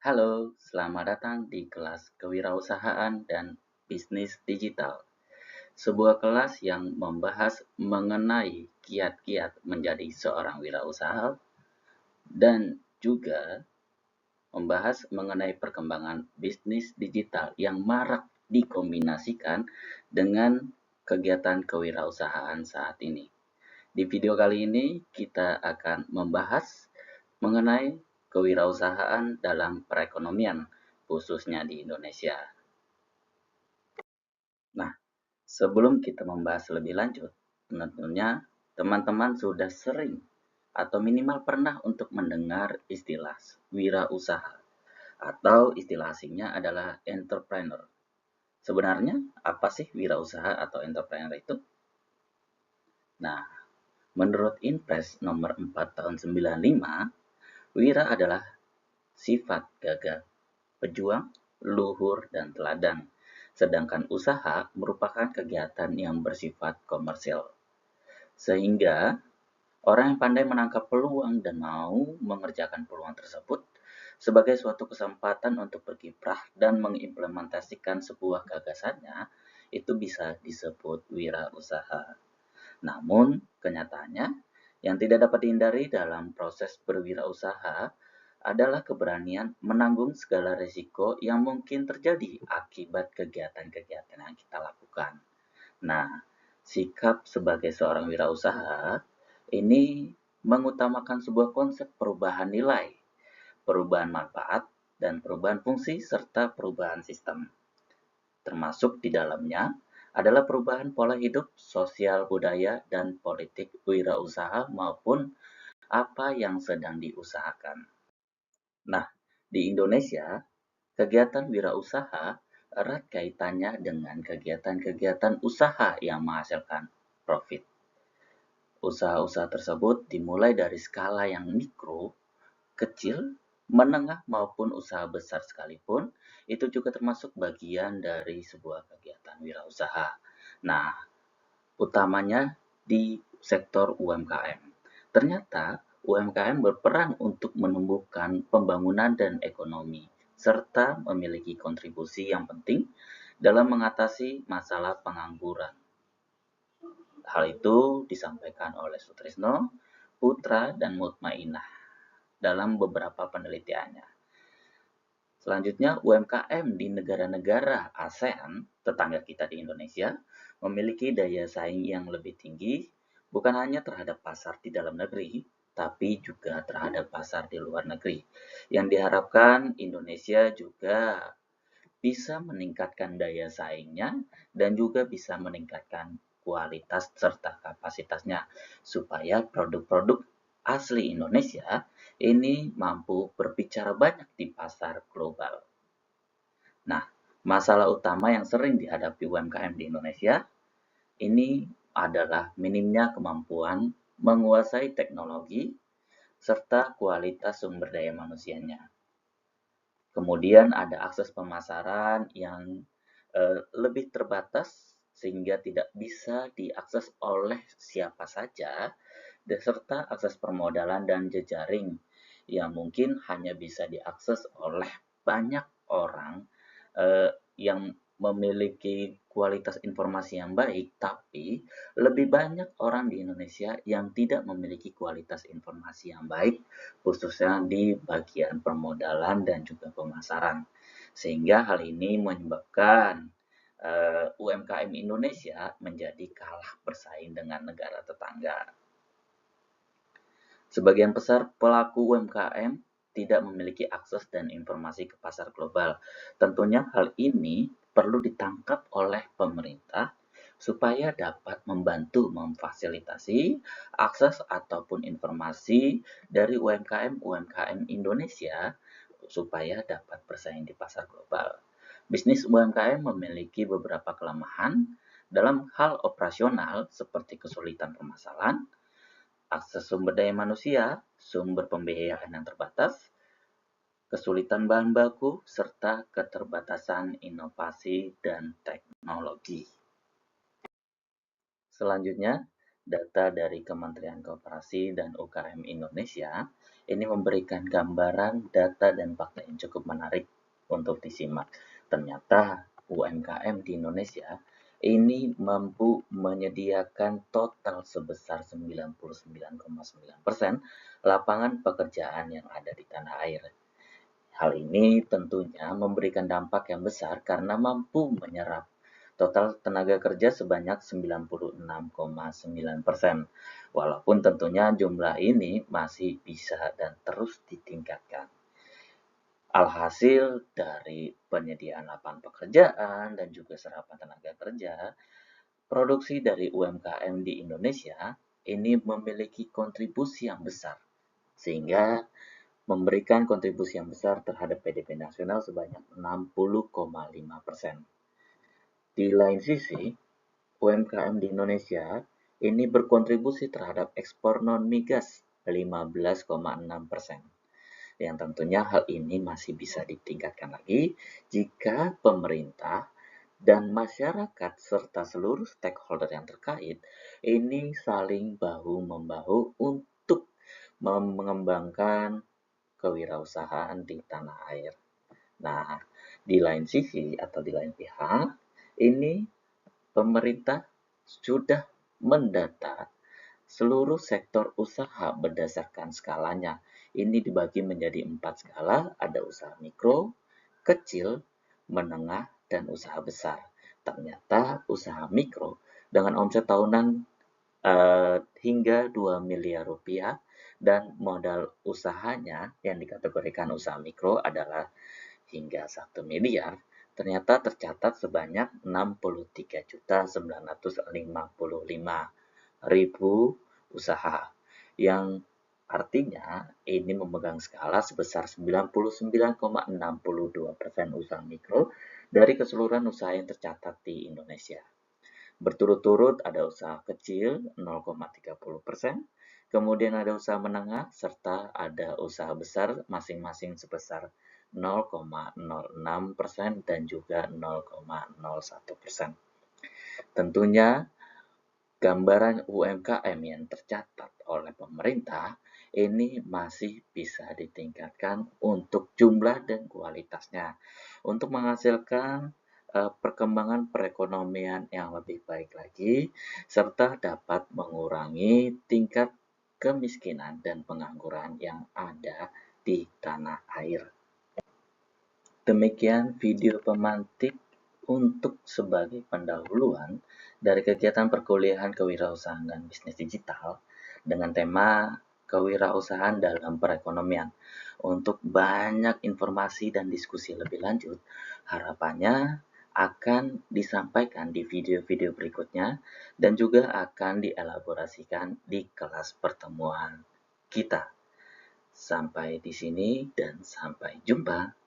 Halo, selamat datang di kelas Kewirausahaan dan Bisnis Digital. Sebuah kelas yang membahas mengenai kiat-kiat menjadi seorang wirausaha dan juga membahas mengenai perkembangan bisnis digital yang marak dikombinasikan dengan kegiatan kewirausahaan saat ini. Di video kali ini kita akan membahas mengenai kewirausahaan dalam perekonomian, khususnya di Indonesia. Nah, sebelum kita membahas lebih lanjut, tentunya teman-teman sudah sering atau minimal pernah untuk mendengar istilah wirausaha atau istilah asingnya adalah entrepreneur. Sebenarnya apa sih wirausaha atau entrepreneur itu? Nah, menurut Inpres nomor 4 tahun 95, wira adalah sifat gagah, pejuang, luhur, dan teladan. Sedangkan usaha merupakan kegiatan yang bersifat komersil. Sehingga orang yang pandai menangkap peluang dan mau mengerjakan peluang tersebut sebagai suatu kesempatan untuk berkiprah dan mengimplementasikan sebuah gagasannya, itu bisa disebut wirausaha. Namun, kenyataannya yang tidak dapat dihindari dalam proses berwirausaha adalah keberanian menanggung segala risiko yang mungkin terjadi akibat kegiatan-kegiatan yang kita lakukan. Nah, sikap sebagai seorang wirausaha ini mengutamakan sebuah konsep perubahan nilai, perubahan manfaat, dan perubahan fungsi serta perubahan sistem. Termasuk di dalamnya adalah perubahan pola hidup, sosial budaya, dan politik wirausaha maupun apa yang sedang diusahakan. Nah, di Indonesia, kegiatan wirausaha erat kaitannya dengan kegiatan-kegiatan usaha yang menghasilkan profit. Usaha-usaha tersebut dimulai dari skala yang mikro, kecil, menengah maupun usaha besar sekalipun, itu juga termasuk bagian dari sebuah kegiatan wirausaha. Nah, utamanya di sektor UMKM. Ternyata UMKM berperan untuk menumbuhkan pembangunan dan ekonomi, serta memiliki kontribusi yang penting dalam mengatasi masalah pengangguran. Hal itu disampaikan oleh Sutrisno, Putra, dan Mutmainah dalam beberapa penelitiannya. Selanjutnya, UMKM di negara-negara ASEAN, tetangga kita di Indonesia, memiliki daya saing yang lebih tinggi, bukan hanya terhadap pasar di dalam negeri, tapi juga terhadap pasar di luar negeri. Yang diharapkan Indonesia juga bisa meningkatkan daya saingnya dan juga bisa meningkatkan kualitas serta kapasitasnya supaya produk-produk asli Indonesia ini mampu berbicara banyak di pasar global. Nah, masalah utama yang sering dihadapi UMKM di Indonesia ini adalah minimnya kemampuan menguasai teknologi serta kualitas sumber daya manusianya. Kemudian ada akses pemasaran yang lebih terbatas sehingga tidak bisa diakses oleh siapa saja, serta akses permodalan dan jejaring yang mungkin hanya bisa diakses oleh banyak orang yang memiliki kualitas informasi yang baik, tapi lebih banyak orang di Indonesia yang tidak memiliki kualitas informasi yang baik, khususnya di bagian permodalan dan juga pemasaran. Sehingga hal ini menyebabkan UMKM Indonesia menjadi kalah bersaing dengan negara tetangga. Sebagian besar pelaku UMKM tidak memiliki akses dan informasi ke pasar global. Tentunya hal ini perlu ditangkap oleh pemerintah supaya dapat membantu memfasilitasi akses ataupun informasi dari UMKM-UMKM Indonesia supaya dapat bersaing di pasar global. Bisnis UMKM memiliki beberapa kelemahan dalam hal operasional seperti kesulitan pemasaran, akses sumber daya manusia, sumber pembiayaan yang terbatas, kesulitan bahan baku, serta keterbatasan inovasi dan teknologi. Selanjutnya, Data dari Kementerian Koperasi dan UKM Indonesia ini memberikan gambaran data dan fakta yang cukup menarik untuk disimak. Ternyata UMKM di Indonesia ini mampu menyediakan total sebesar 99,9% lapangan pekerjaan yang ada di tanah air. Hal ini tentunya memberikan dampak yang besar karena mampu menyerap total tenaga kerja sebanyak 96,9%. Walaupun tentunya jumlah ini masih bisa dan terus ditingkatkan. Alhasil dari penyediaan lapangan pekerjaan dan juga serapan tenaga kerja, produksi dari UMKM di Indonesia ini memiliki kontribusi yang besar, sehingga memberikan kontribusi yang besar terhadap PDB nasional sebanyak 60,5%. Di lain sisi, UMKM di Indonesia ini berkontribusi terhadap ekspor non-migas 15,6%. Yang tentunya hal ini masih bisa ditingkatkan lagi jika pemerintah dan masyarakat serta seluruh stakeholder yang terkait ini saling bahu-membahu untuk mengembangkan kewirausahaan di tanah air. Nah, di lain sisi atau di lain pihak, ini pemerintah sudah mendata seluruh sektor usaha berdasarkan skalanya. Ini dibagi menjadi 4 skala, ada usaha mikro, kecil, menengah, dan usaha besar. Ternyata usaha mikro dengan omset tahunan hingga 2 miliar rupiah dan modal usahanya yang dikategorikan usaha mikro adalah hingga 1 miliar, ternyata tercatat sebanyak 63.955.000 usaha, yang artinya ini memegang skala sebesar 99,62% usaha mikro dari keseluruhan usaha yang tercatat di Indonesia. Berturut-turut ada usaha kecil 0,30%, kemudian ada usaha menengah, serta ada usaha besar masing-masing sebesar 0,06% dan juga 0,01%. Tentunya gambaran UMKM yang tercatat oleh pemerintah ini masih bisa ditingkatkan untuk jumlah dan kualitasnya untuk menghasilkan perkembangan perekonomian yang lebih baik lagi serta dapat mengurangi tingkat kemiskinan dan pengangguran yang ada di tanah air. Demikian video pemantik untuk sebagai pendahuluan dari kegiatan perkuliahan kewirausahaan dan bisnis digital dengan tema kewirausahaan dalam perekonomian. Untuk banyak informasi dan diskusi lebih lanjut, harapannya akan disampaikan di video-video berikutnya dan juga akan dielaborasikan di kelas pertemuan kita. Sampai di sini dan sampai jumpa.